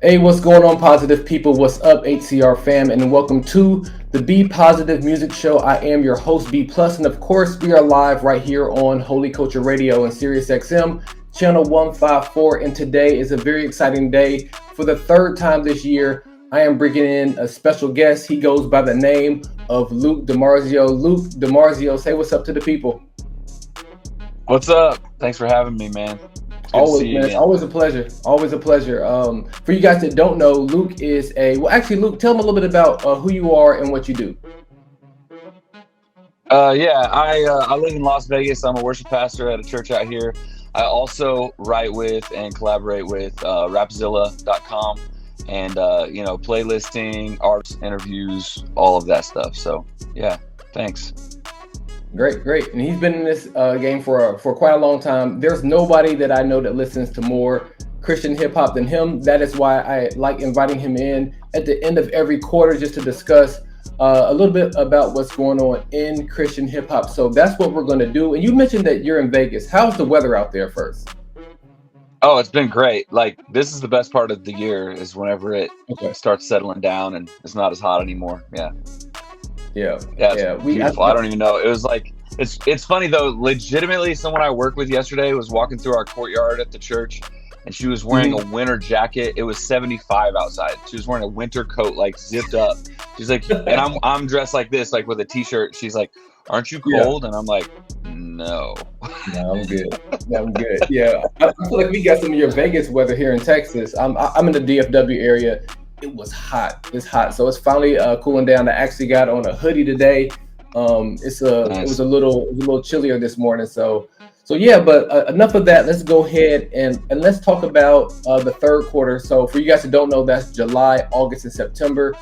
Hey, what's going on, positive people? What's up, HCR fam? And welcome to the Be Positive Music Show. I am your host, B Plus, and of course, we are live right here on Holy Culture Radio and SiriusXM, channel 154. And today is a very exciting day. For the third time this year, I am bringing in a special guest. He goes by the name of Luke DiMarzio. Luke DiMarzio, say what's up to the people. What's up? Thanks for having me, man. Always, man. It's always a pleasure. Always a pleasure. For you guys that don't know, Luke is Luke, tell them a little bit about who you are and what you do. I live in Las Vegas. I'm a worship pastor at a church out here. I also write with and collaborate with Rapzilla.com and playlisting, arts, interviews, all of that stuff. So yeah, thanks. Great. And he's been in this game for quite a long time. There's nobody that I know that listens to more Christian hip hop than him. That is why I like inviting him in at the end of every quarter just to discuss a little bit about what's going on in Christian hip hop. So that's what we're going to do. And you mentioned that you're in Vegas. How's the weather out there first? Oh, it's been great. Like, this is the best part of the year is whenever it starts settling down and it's not as hot anymore. Yeah. Yeah. Beautiful. I don't even know. It was like, it's funny though. Legitimately, someone I worked with yesterday was walking through our courtyard at the church, and she was wearing a winter jacket. It was 75 outside. She was wearing a winter coat, like zipped up. She's like, and I'm dressed like this, like with a t-shirt. She's like, "Aren't you cold?" And I'm like, "No." No, I'm good. Yeah, I feel like we got some of your Vegas weather here in Texas. I'm in the DFW area. It was hot. It's hot, so it's finally cooling down. I actually got on a hoodie today. Nice. It was a little chillier this morning. So yeah. But enough of that. Let's go ahead and let's talk about the third quarter. So for you guys who don't know, that's July, August, and September.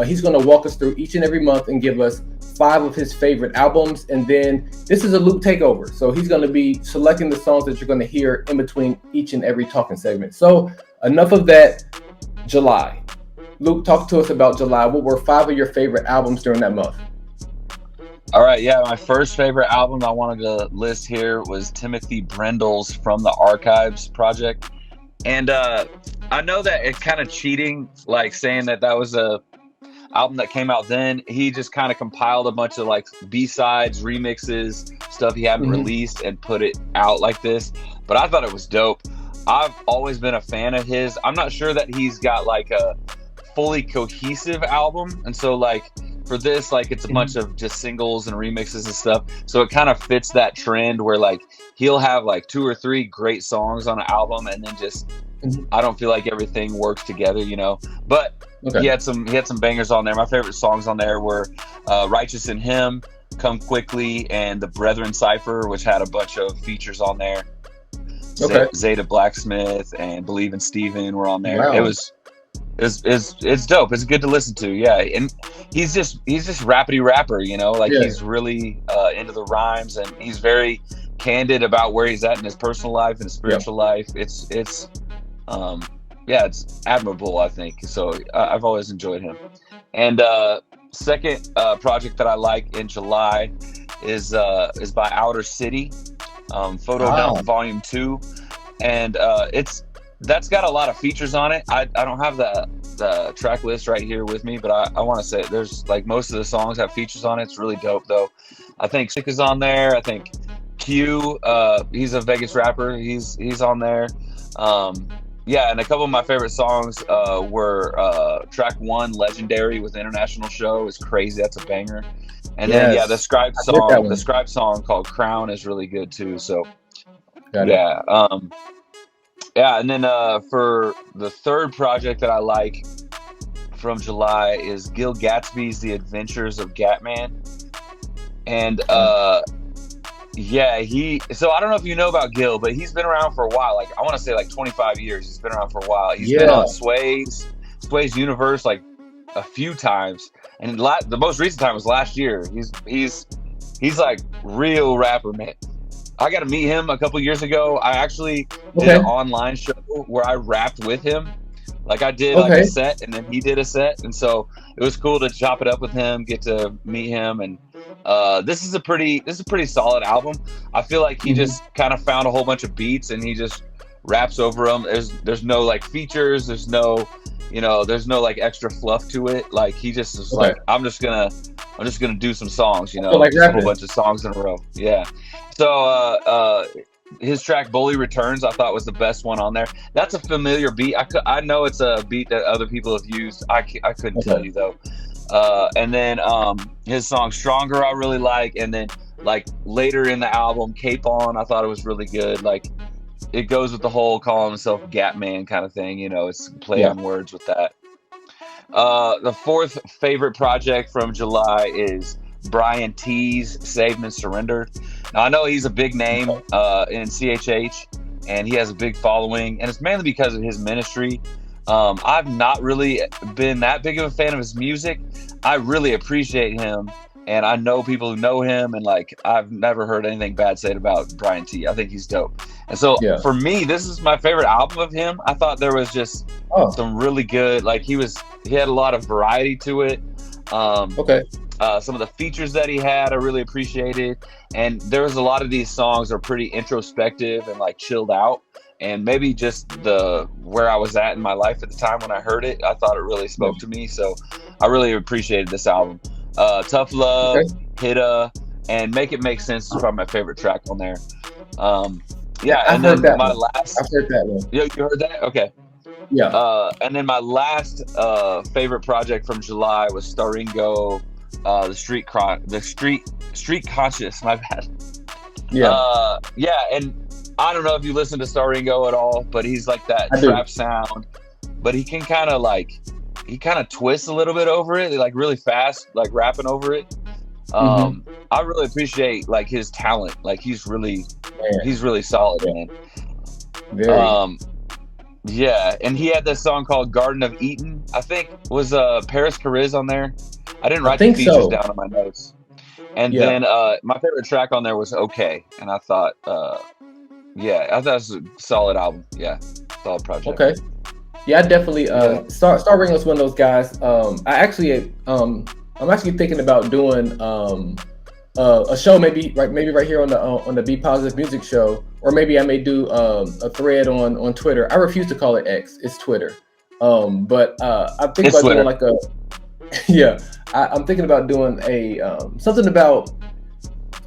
He's going to walk us through each and every month and give us 5 of his favorite albums. And then this is a Luke takeover. So he's going to be selecting the songs that you're going to hear in between each and every talking segment. So enough of that. July. Luke, talk to us about July. What were 5 of your favorite albums during that month? All right, yeah, my first favorite album I wanted to list here was Timothy Brendel's From the Archives project. And I know that it's kind of cheating, like saying that was a album that came out then. He just kind of compiled a bunch of like B-sides, remixes, stuff he hadn't released and put it out like this. But I thought it was dope. I've always been a fan of his. I'm not sure that he's got like a fully cohesive album, and so like for this, like it's a bunch of just singles and remixes and stuff, so it kind of fits that trend where like he'll have like 2 or 3 great songs on an album and then just I don't feel like everything works together, but he had some bangers on there. My favorite songs on there were Righteous in Him, Come Quickly, and The Brethren Cypher, which had a bunch of features on there. Zeta Blacksmith and Believe in Steven were on there. Wow. It's dope. It's good to listen to. Yeah. And he's just rappity rapper, he's really into the rhymes, and he's very candid about where he's at in his personal life and his spiritual life. It's admirable, I think. So I've always enjoyed him. And second project that I like in July is by Outer City, Photo Dump Volume 2. And that's got a lot of features on it. I don't have the track list right here with me, but I want to say there's like most of the songs have features on it. It's really dope though. I think Sick is on there. I think Q, he's a Vegas rapper. He's on there. And a couple of my favorite songs were track 1, Legendary with International Show is crazy. That's a banger. And then the Scribe song called Crown is really good too. So and then for the third project that I like from July is Gil Gatsby's The Adventures of Gatman. And so I don't know if you know about Gil, but he's been around for a while. Like I want to say like 25 years. He's been around for a while. He's been on Sway's Universe like a few times, and the most recent time was last year. He's like real rapper, man. I got to meet him a couple years ago. I actually did an online show where I rapped with him. Like I did like a set, and then he did a set, and so it was cool to chop it up with him, get to meet him, and this is a pretty solid album. I feel like he just kind of found a whole bunch of beats and he just raps over them. There's no like features. There's no like extra fluff to it. Like he just is like, I'm just gonna do some songs, like just a whole bunch of songs in a row. Yeah. So his track Bully Returns I thought was the best one on there. That's a familiar beat. I know it's a beat that other people have used. I couldn't tell you though. And then his song Stronger I really like, and then like later in the album Cape On I thought it was really good. Like it goes with the whole calling himself Gap Man kind of thing, it's play on words with that. The fourth favorite project from July is Brian T's Saved and Surrendered. Now I know he's a big name in CHH and he has a big following, and it's mainly because of his ministry. I've not really been that big of a fan of his music. I really appreciate him, and I know people who know him, and like I've never heard anything bad said about Brian T. I think he's dope. And so for me, this is my favorite album of him. I thought there was just some really good, like he had a lot of variety to it. Some of the features that he had, I really appreciated. And there was a lot of these songs are pretty introspective and like chilled out. And maybe just where I was at in my life at the time when I heard it, I thought it really spoke to me. So I really appreciated this album. Tough Love, Hitta, and Make It Make Sense is probably my favorite track on there. I've heard that one. You heard that? Okay. Yeah. And then my last favorite project from July was Staringo, the Street Conscious. My bad. And I don't know if you listen to Staringo at all, but he's like that trap sound, but he can kind of twist a little bit over it, like really fast, like rapping over it. I really appreciate like his talent. Like he's really solid, man. And he had this song called Garden of Eden. I think was Paris Cariz on there. I didn't write the features down on my notes. And then my favorite track on there was Okay, and I thought I thought it was a solid album. Yeah, solid project. Okay. Yeah, I definitely Star Ringo's one of those guys. I'm actually thinking about doing a show maybe right here on the Be Positive Music Show, or maybe I may do a thread on Twitter. I refuse to call it X. It's Twitter. But I'm thinking about doing like I'm thinking about doing a something about.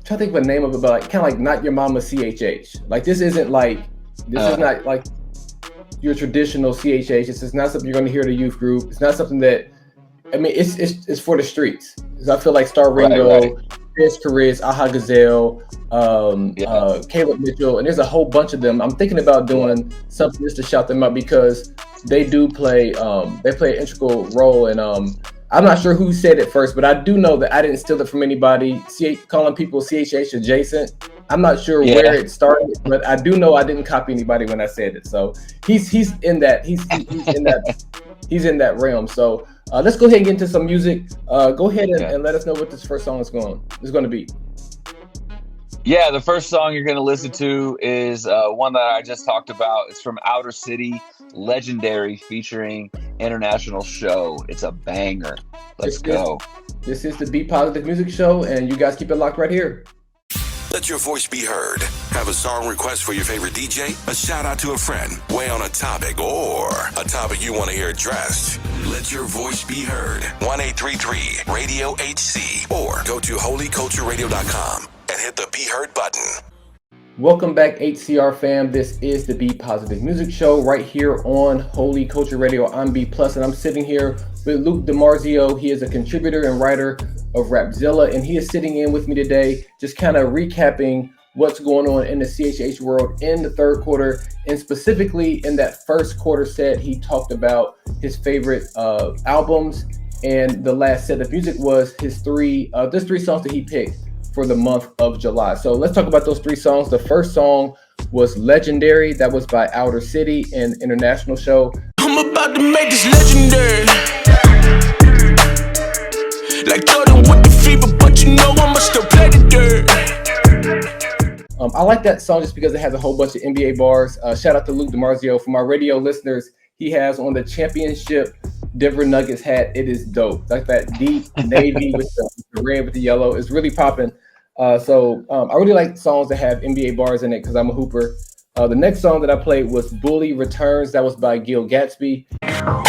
Try to think of a name of it, but like kind of like Not Your Mama CHH. Like this is not like your traditional CHH. This is not something you're going to hear at a youth group. It's not something that, I mean, it's for the streets. Because I feel like Star Ringo, Chris Cariz, Aha Gazelle, Caleb Mitchell, and there's a whole bunch of them. I'm thinking about doing something just to shout them out because they do play an integral role in I'm not sure who said it first, but I do know that I didn't steal it from anybody. Calling people CHH adjacent. I'm not sure where it started, but I do know I didn't copy anybody when I said it. So he's in that he's in that realm. So let's go ahead and get into some music. Go ahead and let us know what this first song is going to be. Yeah, the first song you're going to listen to is one that I just talked about. It's from Outer City, Legendary, featuring International Show. It's a banger. Let's go. This is the Be Positive Music Show, and you guys keep it locked right here. Let your voice be heard. Have a song request for your favorite DJ? A shout out to a friend? Weigh on a topic or a topic you want to hear addressed? Let your voice be heard. 1-833-RADIO-HC or go to holycultureradio.com and hit the Be Heard button. Welcome back, HCR fam. This is the Be Positive Music Show right here on Holy Culture Radio. I'm B+, and I'm sitting here with Luke DiMarzio. He is a contributor and writer of Rapzilla, and he is sitting in with me today, just kind of recapping what's going on in the CHH world in the third quarter, and specifically in that first quarter set. He talked about his favorite albums, and the last set of music was his three songs that he picked for the month of July. So let's talk about those three songs. The first song was Legendary. That was by Outer City and International Show. I'm about to make this legendary. Like Jordan with the fever, but you know I'ma still play the dirt. I like that song just because it has a whole bunch of NBA bars. Shout out to Luke DiMarzio. For my radio listeners, he has on the championship Denver Nuggets hat. It is dope. Like that deep navy with the red with the yellow. It's really popping. So I really like songs that have NBA bars in it because I'm a hooper. The next song that I played was Bully Returns. That was by Gil Gatsby.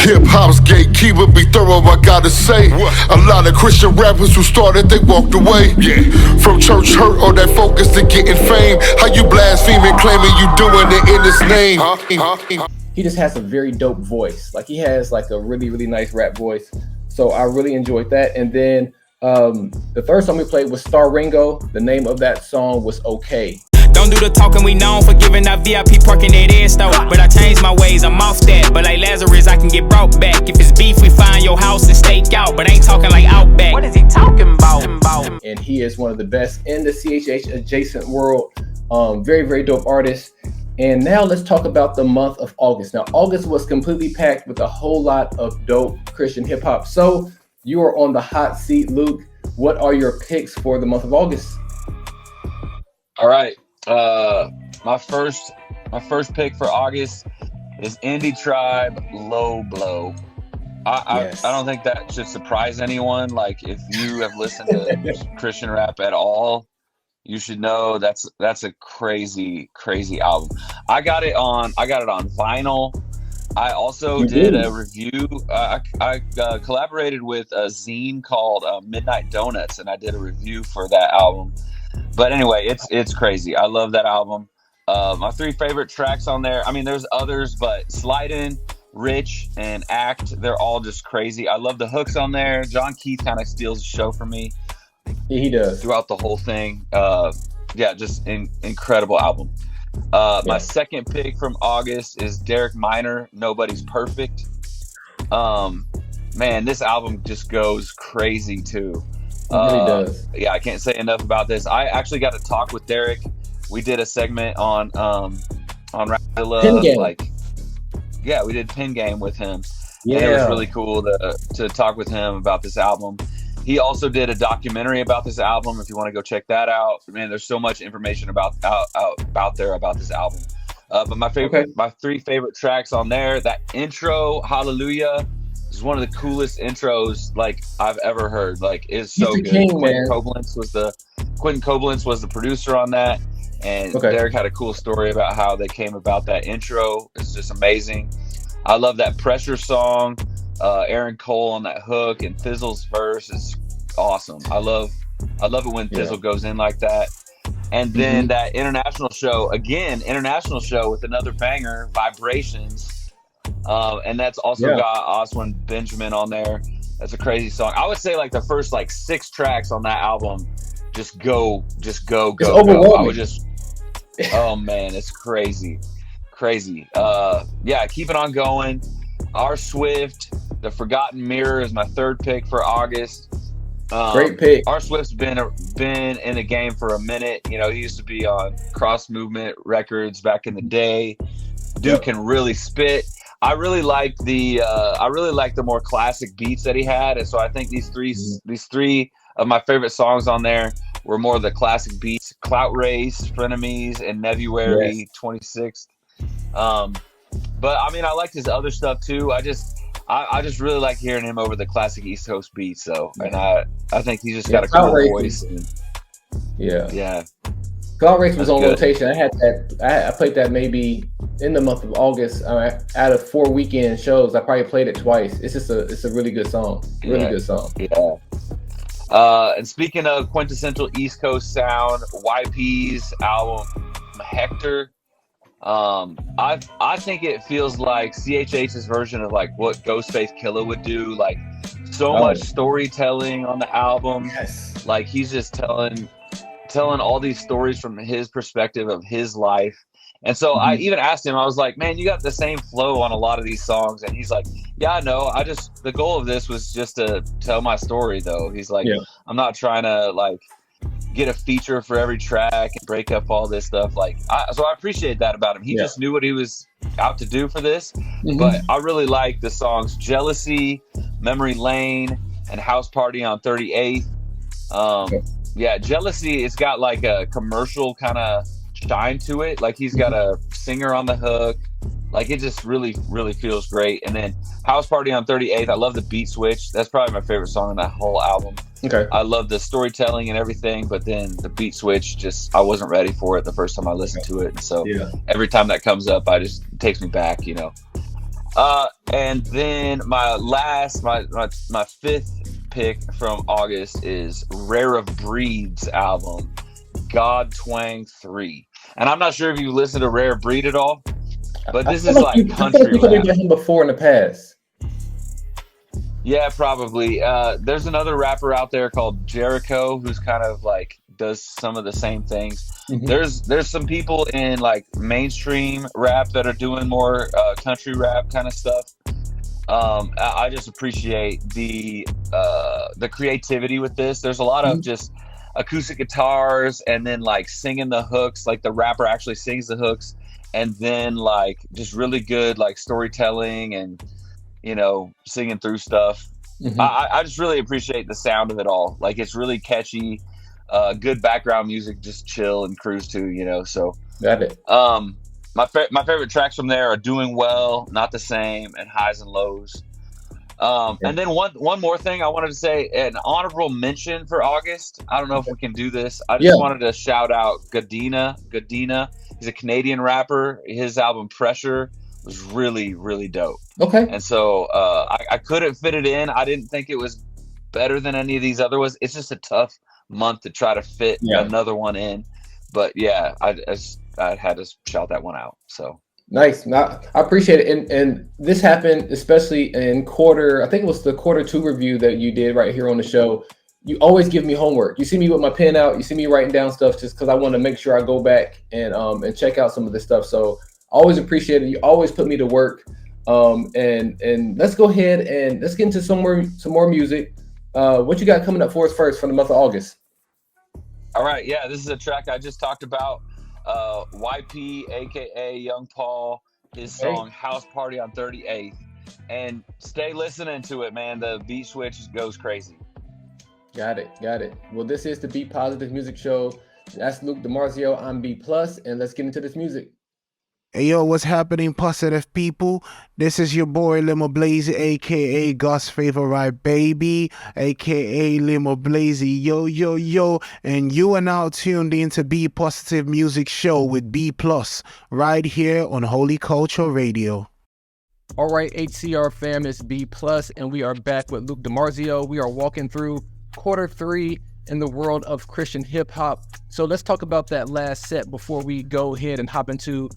Hip hop's gatekeeper, be thorough, I gotta say. A lot of Christian rappers who started, they walked away. From church hurt or that focus to getting fame. How you blaspheming, claiming you doing it in his name? He just has a very dope voice. Like, he has like a really, really nice rap voice. So I really enjoyed that. And then the third song we played was Star Ringo. The name of that song was Okay. Don't do the talking, we known for giving out VIP parking at Air Store. But I changed my ways, I'm off that. But like Lazarus, I can get brought back. If it's beef, we find your house and stake out. But ain't talking like Outback. What is he talking about? And he is one of the best in the CHH adjacent world. Very, very dope artist. And now let's talk about the month of August. Now, August was completely packed with a whole lot of dope Christian hip hop. So you are on the hot seat, Luke. What are your picks for the month of August? All right. My first pick for August is Indie Tribe, Low Blow. I don't think that should surprise anyone. Like, if you have listened to Christian rap at all, you should know that's a crazy album. I got it on vinyl. I also did a review. I collaborated with a zine called Midnight Donuts, and I did a review for that album. But anyway, it's crazy. I love that album. My three favorite tracks on there, I mean, there's others, but Slide In, Rich, and Act, they're all just crazy. I love the hooks on there. John Keith kind of steals the show for me. Yeah, he does. Throughout the whole thing. Just an incredible album. My second pick from August is Derek Minor, Nobody's Perfect. Man, this album just goes crazy too. It really does. Yeah, I can't say enough about this. I actually got to talk with Derek. We did a segment on Rapzilla. We did Pin Game with him. Yeah, and it was really cool to talk with him about this album. He also did a documentary about this album. If you want to go check that out, man, there's so much information about there about this album. But my three favorite tracks on there, that intro, Hallelujah, is one of the coolest intros like I've ever heard. Like, it's so good. Quentin Koblenz was the producer on that, and Derek had a cool story about how they came about that intro. It's just amazing. I love that Pressure song. Aaron Cole on that hook, and Fizzle's verse is awesome. I love it when Fizzle goes in like that. And then that international show with another banger, Vibrations. And that's also got Oswin Benjamin on there. That's a crazy song. I would say like the first like 6 tracks on that album just go. I would just, oh man, it's crazy. Keep it on going. R. Swift, The Forgotten Mirror is my third pick for August. Great pick. R. Swift's been in the game for a minute. You know, he used to be on Cross Movement Records back in the day. Dude can really spit. I really like the more classic beats that he had, and so I think these three of my favorite songs on there were more of the classic beats: Clout Race, Frenemies, and Nebuary 26th. But I mean, I liked his other stuff too. I just really like hearing him over the classic East Coast beats. So, and I think he's just got a cool voice. And, Clout Race was on rotation. I had that. I played that maybe in the month of August. Out of 4 weekend shows, I probably played it twice. It's a really good song. Good song. Yeah. And speaking of quintessential East Coast sound, YP's album Hector. I think it feels like CHH's version of like what Ghostface Killah would do. Like, so much storytelling on the album. Yes. Like, he's just telling all these stories from his perspective of his life. And so I even asked him, I was like, man, you got the same flow on a lot of these songs. And he's like, yeah, I know. The goal of this was just to tell my story though. He's like, I'm not trying to like get a feature for every track and break up all this stuff. Like, so I appreciate that about him. He just knew what he was out to do for this. But I really like the songs Jealousy, Memory Lane, and House Party on 38th. Jealousy, it's got like a commercial kind of shine to it. Like, he's got a singer on the hook. Like, it just really, really feels great. And then House Party on 38th, I love the beat switch. That's probably my favorite song on that whole album. Okay. I love the storytelling and everything, but then the beat switch, just, I wasn't ready for it the first time I listened to it. And so every time that comes up, it takes me back, you know. And then my fifth pick from August is Rare of Breed's album, God Twang 3. And I'm not sure if you listened to Rare of Breed at all, but this is like country rap. You've him before in the past. Yeah, probably. There's another rapper out there called Jericho who's kind of like does some of the same things. Mm-hmm. There's some people in like mainstream rap that are doing more country rap kind of stuff. I just appreciate the creativity with this. There's a lot of just acoustic guitars and then like singing the hooks, like the rapper actually sings the hooks, and then like just really good like storytelling and, you know, singing through stuff. Mm-hmm. I just really appreciate the sound of it all. Like, it's really catchy, good background music, just chill and cruise to, you know. So got it. My favorite tracks from there are Doing Well, Not the Same, and Highs and Lows. And then one more thing I wanted to say, an honorable mention for August. I don't know if we can do this. I just wanted to shout out Gadina. He's a Canadian rapper. His album Pressure was really, really dope. Okay. And so I couldn't fit it in. I didn't think it was better than any of these other ones. It's just a tough month to try to fit another one in. But yeah, I had to shout that one out. So nice. I appreciate it. And this happened especially in I think it was the quarter 2 review that you did right here on the show. You always give me homework. You see me with my pen out. You see me writing down stuff just because I want to make sure I go back and check out some of this stuff. So always appreciate it. You always put me to work. And let's go ahead and let's get into some more music. What you got coming up for us first for the month of August? All right. Yeah, this is a track I just talked about. YP, aka Young Paul, his song House Party on 38th. And stay listening to it, man. The beat switch goes crazy. Got it. Well, this is the Be Positive Music Show. That's Luke DiMarzio. I'm B+, and let's get into this music. Hey yo, what's happening, positive people? This is your boy Limo Blazy, aka God's favorite baby, aka Limo Blazy. Yo, and you are now tuned in to Be Positive Music Show with B+, right here on Holy Culture Radio. All right, HCR fam, it's B+, and we are back with Luke DiMarzio. We are walking through quarter 3 in the world of Christian hip hop. So let's talk about that last set before we go ahead and hop into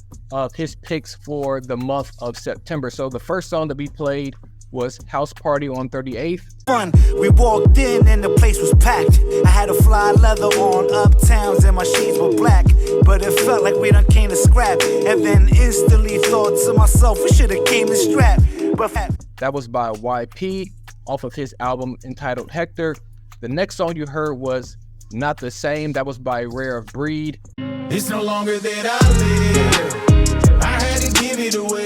his picks for the month of September. So the first song that we played was House Party on 38th. Fun. We walked in and the place was packed. I had a fly leather on uptowns and my sheets were black. But it felt like we done came to scrap. And then instantly thought to myself, we should have came to strap. But that was by YP off of his album entitled Hector. The next song you heard was Not the Same. That was by Rare of Breed. It's no longer that I live. I had to give it away.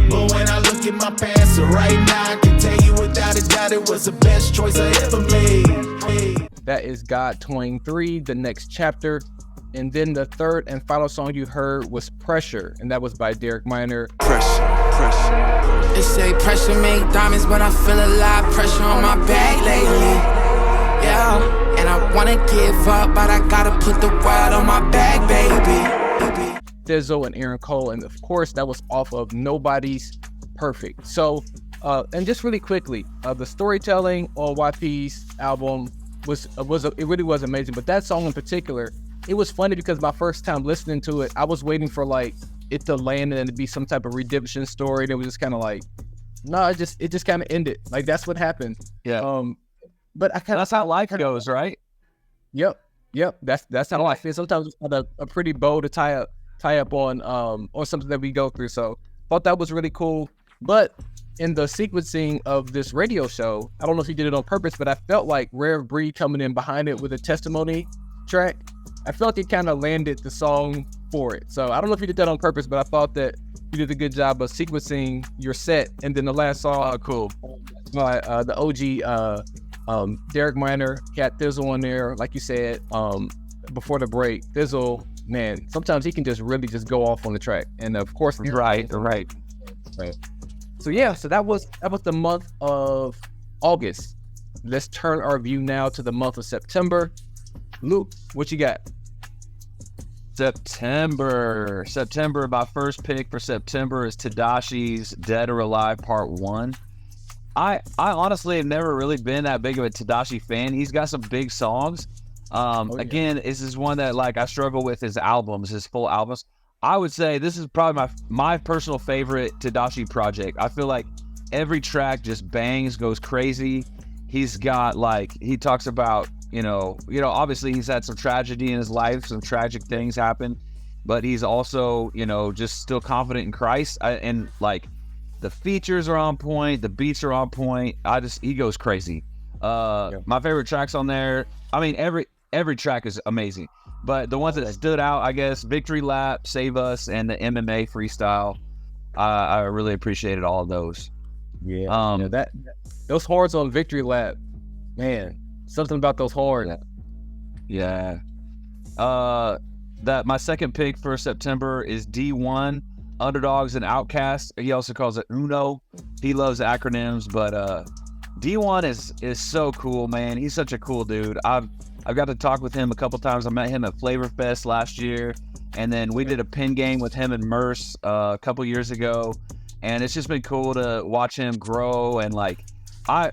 But when I look at my past, so right now I can tell you without a doubt it was the best choice I ever made. That is God Twang 3, the next chapter. And then the third and final song you heard was Pressure, and that was by Derek Minor. Pressure. They say pressure make diamonds, but I feel a lot of pressure on my back lately. Yeah, and I wanna give up, but I gotta put the world on my back, baby. Dizzle and Aaron Cole, and of course that was off of Nobody's Perfect. So, and just really quickly, the storytelling on YP's album it really was amazing. But that song in particular, it was funny because my first time listening to it, I was waiting for like it to land and to be some type of redemption story. And it was just kind of like, no, it just kind of ended. Like that's what happened. Yeah. But that's how life goes, right? Yep. That's how life is. Sometimes it's a pretty bow to tie up on or something that we go through. So thought that was really cool. But in the sequencing of this radio show, I don't know if he did it on purpose, but I felt like Rare Breed coming in behind it with a testimony track. I felt it kind of landed the song for it. So I don't know if you did that on purpose, but I thought that you did a good job of sequencing your set. And then the last song, cool. The OG Derek Minor, Cat Thizzle on there, like you said, before the break. Thizzle man, sometimes he can just really just go off on the track. And of course, Right. So yeah, so that was the month of August. Let's turn our view now to the month of September. Luke, what you got? September. My first pick for September is Tedashi's Dead or Alive Part 1. I honestly have never really been that big of a Tadashi fan. He's got some big songs. Again, this is one that like I struggle with his albums, his full albums. I would say this is probably my personal favorite Tadashi project. I feel like every track just bangs, goes crazy. He's got like, he talks about, you know, obviously he's had some tragedy in his life, some tragic things happen, but he's also, you know, just still confident in Christ. And like the features are on point, the beats are on point. He goes crazy. My favorite tracks on there, I mean, every track is amazing, but the ones that stood out, I guess, Victory Lap, Save Us, and the MMA freestyle, I really appreciated all of those. Those horns on Victory Lap, man, something about those horns. Yeah. That my second pick for September is D1, Underdogs and Outcasts. He also calls it Uno. He loves acronyms, but D1 is so cool, man. He's such a cool dude. I've got to talk with him a couple times. I met him at Flavor Fest last year, and then we did a pin game with him and Merce a couple years ago, and it's just been cool to watch him grow. And like I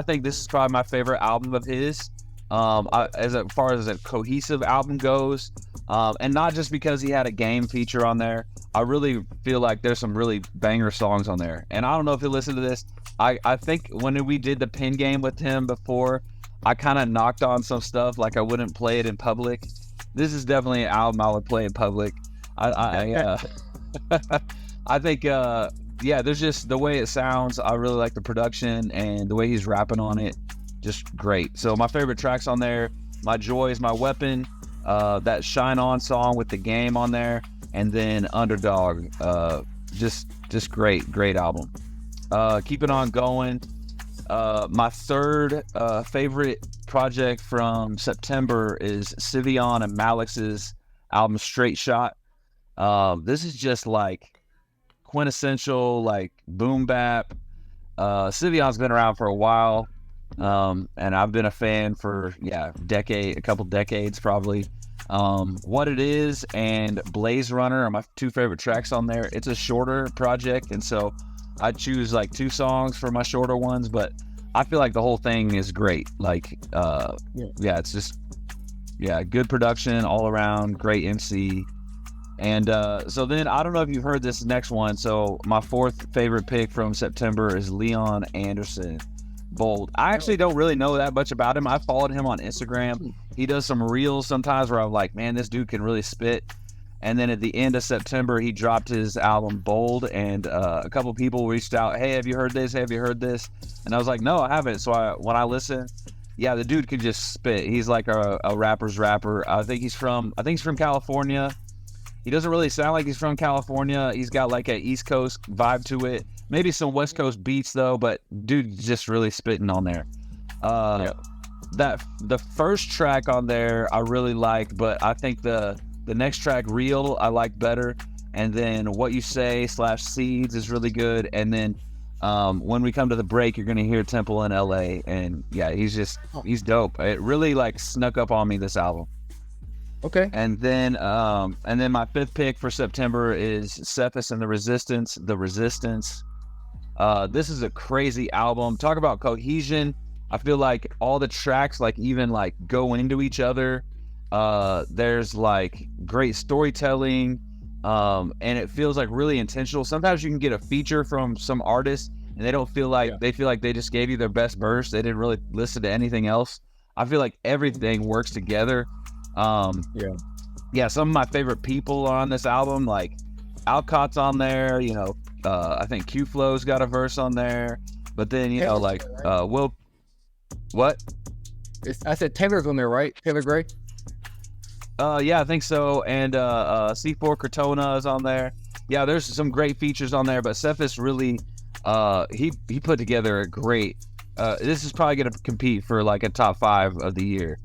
think this is probably my favorite album of his, as far as a cohesive album goes, and not just because he had a game feature on there. I really feel like there's some really banger songs on there, and I don't know if you listen to this. I think when we did the pin game with him before, I kind of knocked on some stuff, like I wouldn't play it in public. This is definitely an album I would play in public. I think, there's just the way it sounds. I really like the production and the way he's rapping on it. Just great. So my favorite tracks on there, My Joy Is My Weapon, that Shine On song with the game on there, and then Underdog. Just great album. Keep it on going. My third favorite project from September is Sivion and Malix's album Straight Shot. This is just like quintessential like boom bap. Sivion's been around for a while, and I've been a fan for a couple decades probably. What It Is and Blaze Runner are my two favorite tracks on there. It's a shorter project, and so I choose like 2 songs for my shorter ones, but I feel like the whole thing is great. Like, it's just, good production all around, great MC. And so then, I don't know if you've heard this next one. So my fourth favorite pick from September is Leon Anderson, Bold. I actually don't really know that much about him. I followed him on Instagram. He does some reels sometimes where I'm like, man, this dude can really spit. And then at the end of September, he dropped his album Bold, and a couple people reached out, hey, have you heard this? Have you heard this? And I was like, no, I haven't. So when I listened, the dude can just spit. He's like a rapper's rapper. I think he's from California. He doesn't really sound like he's from California. He's got like an East Coast vibe to it. Maybe some West Coast beats though, but dude's just really spitting on there. That the first track on there I really liked, but I think the next track, Real, I like better. And then What You Say / Seeds is really good. And then when we come to the break, you're going to hear Temple in LA. And he's dope. It really like snuck up on me, this album. Okay. And then my fifth pick for September is Cephas and the Resistance. This is a crazy album. Talk about cohesion. I feel like all the tracks like even like go into each other. There's like great storytelling, and it feels like really intentional. Sometimes you can get a feature from some artist and they don't feel like they feel like they just gave you their best verse. They didn't really listen to anything else. I feel like everything works together. Some of my favorite people on this album, like Alcott's on there, I think Q Flow's got a verse on there, but then Will, what? I said Taylor's on there, right? Taylor Gray. I think so. And C4 Cortona is on there. Yeah, there's some great features on there, but Cephas really he put together a great this is probably gonna compete for like a top 5 of the year.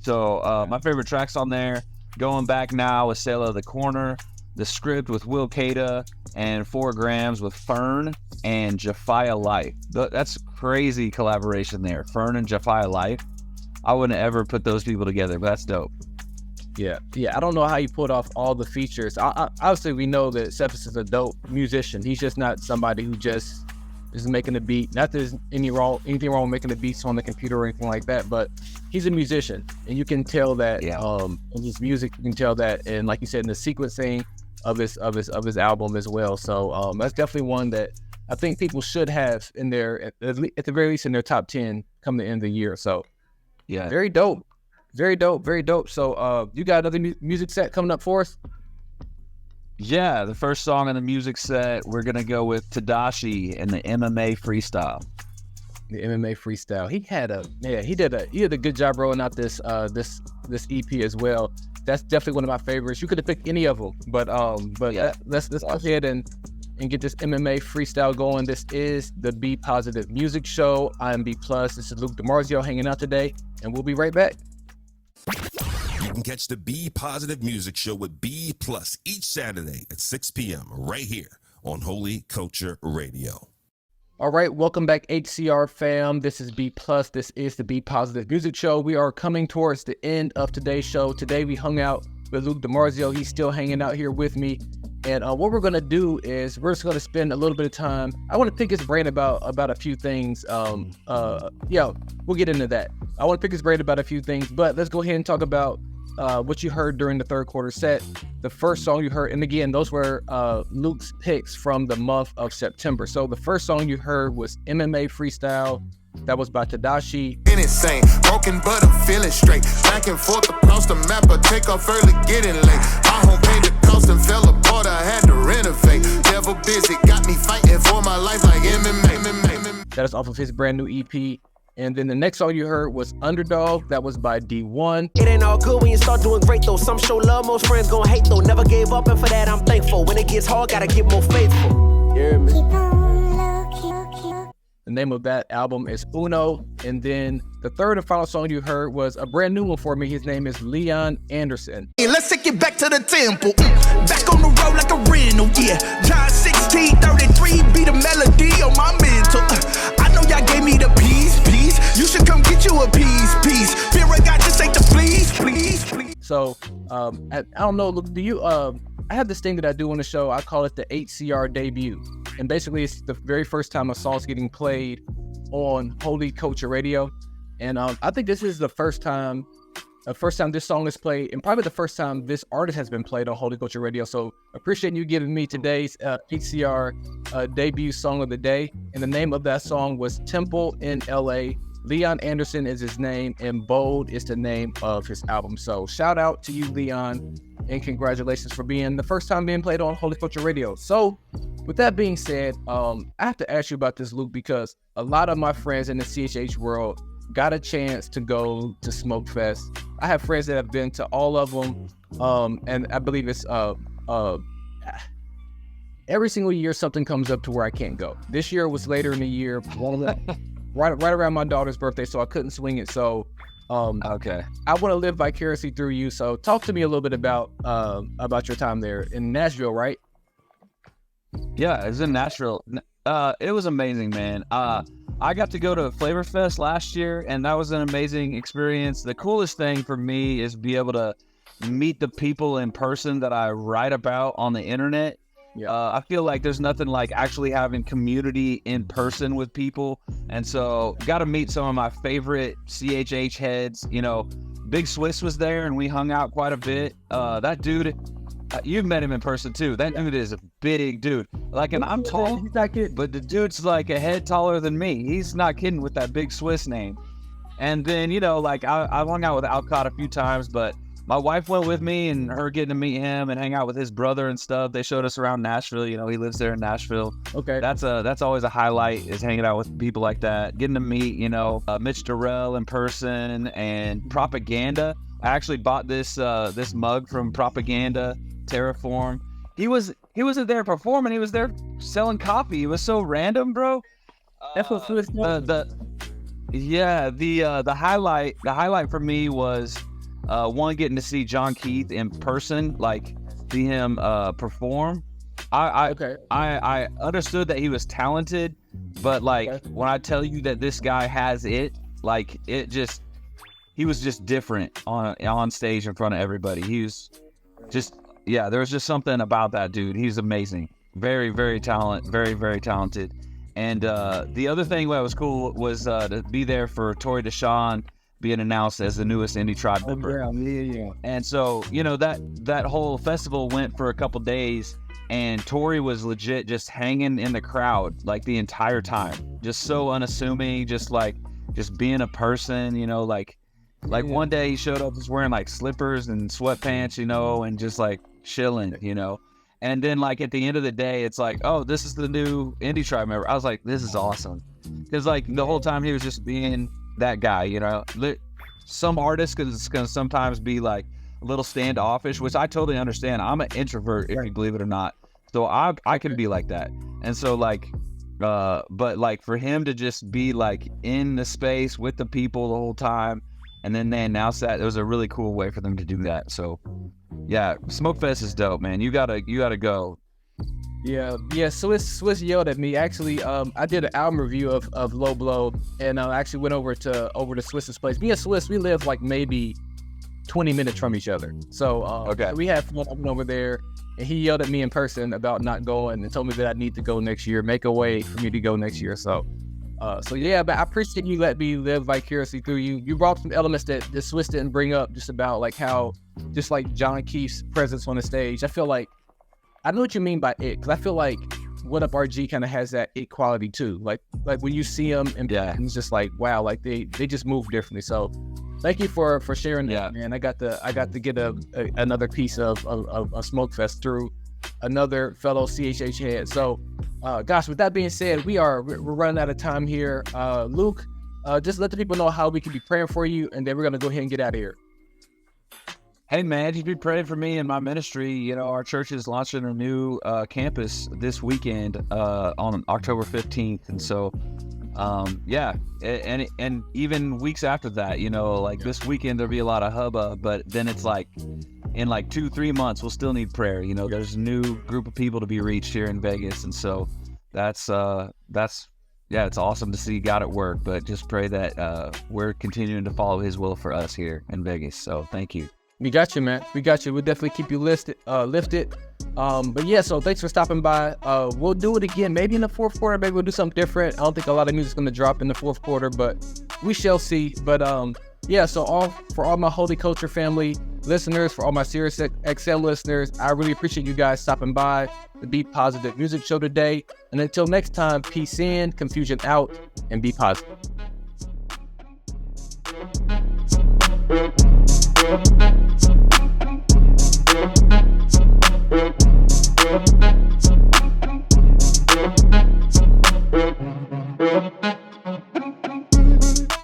So my favorite tracks on there going back now with Sail of the Corner, the script with Will Cada, and 4 Grams with Fern and Jafia Life. That's crazy collaboration there. Fern and Jafia Life. I wouldn't ever put those people together, but that's dope. Yeah. I don't know how you pulled off all the features. Obviously, we know that Sept is a dope musician. He's just not somebody who just is making a beat. Not that there's anything wrong with making the beats on the computer or anything like that, but he's a musician, and you can tell that in his music. You can tell that, and like you said, in the sequencing of his album as well. So that's definitely one that I think people should have in their at the very least in their top 10 come the end of the year. So yeah, very dope. So you got another music set coming up for us? Yeah, the first song on the music set, we're gonna go with Tadashi and the MMA freestyle. The MMA freestyle. He did a good job rolling out this EP as well. That's definitely one of my favorites. You could have picked any of them, but let's go ahead and get this MMA freestyle going. This is the Be Positive Music Show. I am B+. This is Luke DiMarzio hanging out today, and we'll be right back. You can catch the Be Positive Music Show with B+ each Saturday at 6 p.m. right here on Holy Culture Radio. All right, welcome back, HCR fam. This is B+. This is the Be Positive Music Show. We are coming towards the end of today's show. Today we hung out with Luke DiMarzio. He's still hanging out here with me. And what we're going to do is we're just going to spend a little bit of time. I want to pick his brain about a few things. We'll get into that. I want to pick his brain about a few things, but let's go ahead and talk about what you heard during the third quarter set. The first song you heard, and again, those were Luke's picks from the month of September. So the first song you heard was MMA Freestyle. That was by Tadashi. Insane, broken but I'm feeling straight. Back and forth across the map, but take off early, getting late. My home paid the cost and fell apart, I had to renovate. Devil busy, got me fighting for my life like MMA. That is off of his brand new EP. And then the next song you heard was Underdog. That was by D1. It ain't all good when you start doing great though. Some show love, most friends gon' hate though. Never gave up, and for that I'm thankful. When it gets hard, gotta get more faithful. You hear me? The name of that album is Uno. And then the third and final song you heard was a brand new one for me. His name is Leon Anderson. Hey, let's take it back to the temple. Back on the road like a rental, yeah. John 16:33 be the melody on my mental. I know y'all gave me the peace. You should come get you a piece. Fear I got, this ain't the please. So, I don't know, look, do you, I have this thing that I do on the show. I call it the HCR debut. And basically it's the very first time a song's getting played on Holy Culture Radio. And I think this is the first time this song is played, and probably the first time this artist has been played on Holy Culture Radio. So appreciate you giving me today's HCR debut song of the day. And the name of that song was Temple in LA. Leon Anderson is his name, and Bold is the name of his album. So shout out to you, Leon, and congratulations for being the first time being played on Holy Culture Radio. So with that being said, I have to ask you about this, Luke, because a lot of my friends in the CHH world got a chance to go to Smoke Fest. I have friends that have been to all of them, and I believe it's every single year something comes up to where I can't go. This year was later in the year, right around my daughter's birthday, so I couldn't swing it. So okay, I want to live vicariously through you. So talk to me a little bit about your time there in Nashville, right? Yeah, it was in Nashville. It was amazing, man. I got to go to Flavor Fest last year, and that was an amazing experience. The coolest thing for me is be able to meet the people in person that I write about on the internet. Yeah. I feel like there's nothing like actually having community in person with people. And so got to meet some of my favorite CHH heads. You know, Big Swiss was there and we hung out quite a bit. That dude, you've met him in person too. That dude is a big dude. Like, and I'm tall, he's not kidding, but the dude's like a head taller than me. He's not kidding with that Big Swiss name. And then, you know, like I've hung out with Alcott a few times, but my wife went with me, and her getting to meet him and hang out with his brother and stuff. They showed us around Nashville. You know, he lives there in Nashville. Okay. That's always a highlight, is hanging out with people like that, getting to meet, you know, Mitch Durrell in person, and Propaganda. I actually bought this mug from Propaganda, Terraform. He wasn't there performing. He was there selling coffee. It was so random, bro. That's what the highlight for me was One, getting to see John Keith in person, like see him perform. I understood that he was talented, but like when I tell you that this guy has it, like he was just different on stage in front of everybody. He was just, yeah, there was just something about that dude. He's amazing. Very, very talented. And the other thing that was cool was to be there for Tori Deshawn being announced as the newest Indie Tribe member. Yeah. And so, you know, that whole festival went for a couple days, and Tori was legit just hanging in the crowd like the entire time. Just so unassuming, just being a person, you know, like one day he showed up just wearing like slippers and sweatpants, you know, and just like chilling, you know. And then like at the end of the day, it's like, oh, this is the new Indie Tribe member. I was like, this is awesome. Because like the whole time he was just being that guy, you know. Some artists can sometimes be like a little standoffish, which I totally understand. I'm an introvert, if you believe it or not. So I can be like that. And so like, but like for him to just be like in the space with the people the whole time, and then they announced that, it was a really cool way for them to do that. So yeah, Smokefest is dope, man. You gotta go. Yeah. Swiss yelled at me. Actually, I did an album review of Low Blow, and I actually went over to Swiss's place. Me and Swiss, we live like maybe 20 minutes from each other. So we had fun over there, and he yelled at me in person about not going and told me that I need to go next year, make a way for me to go next year. So yeah, but I appreciate you letting me live vicariously through you. You brought some elements that Swiss didn't bring up, just about like how, just like John Keith's presence on the stage. I feel like, I know what you mean by it, because I feel like What Up RG kind of has that it quality too. Like when you see them, and it's just like, wow, like they just move differently. So thank you for sharing that, man. I got to get another piece of Smokefest through another fellow CHH head. So, gosh, with that being said, we're running out of time here. Luke, just let the people know how we can be praying for you, and then we're gonna go ahead and get out of here. Hey man, you be praying for me and my ministry. You know, our church is launching a new campus this weekend on October 15th, and so and even weeks after that, you know, like this weekend there'll be a lot of hubbub, but then it's like in like 2-3 months we'll still need prayer. You know, there's a new group of people to be reached here in Vegas, and so that's it's awesome to see God at work. But just pray that we're continuing to follow His will for us here in Vegas. So thank you. We got you, man. We got you. We'll definitely keep you lifted. But yeah, so thanks for stopping by. We'll do it again, maybe in the fourth quarter. Maybe we'll do something different. I don't think a lot of music's going to drop in the fourth quarter, but we shall see. But yeah, so for all my Holy Culture family listeners, for all my SiriusXM listeners, I really appreciate you guys stopping by the Be Positive Music Show today. And until next time, peace in, confusion out, and be positive. We'll be right back.